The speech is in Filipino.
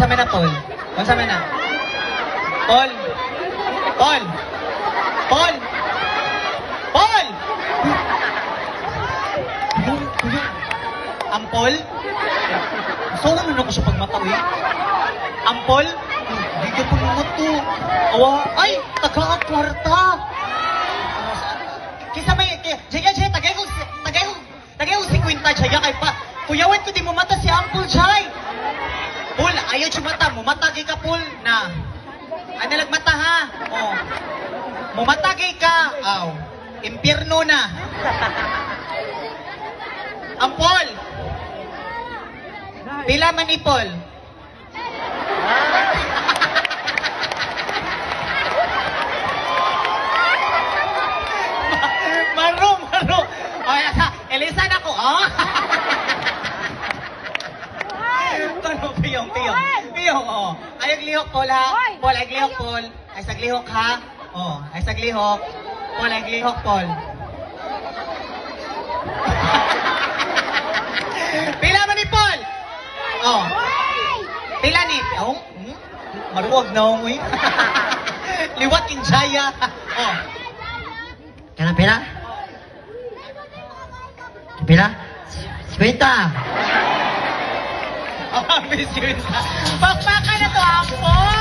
Unsa man na, Paul? Unsa man na? Paul! Paul! Paul! Paul! Ampol? So, ano na ko sa pagmatawi? Ampol? Hindi ka po naman to. Awa, ay, taga-kwarta. Kisa may, jaya, tagay ko 50, jaya, kay pa. Kuyawan ko di mo mata si Ampol, jay. Pul, ayaw siya mata, mumatagay ka, Pul, na. Ay, nalagmata, ha? Oh. Mumatagay ka. Aw, impyerno na. Ampol! Pila man ni Paul? Maro. Ay, Elisa na ko, oh. Tano, piyong, oh. Ay, aglihok, Paul, ha? Paul, ay aglihok, Paul. Ay, saglihok, ha? Oh, ay, saglihok. Paul, ay aglihok, Paul. Pila man ni Paul? Oh. Pila ni? Oh. Maruwag na ako, eh. Liwat king jaya. Oh. Kana pila? Pila? 50. Oh, biscuit. Bakbakan na to, Ampol!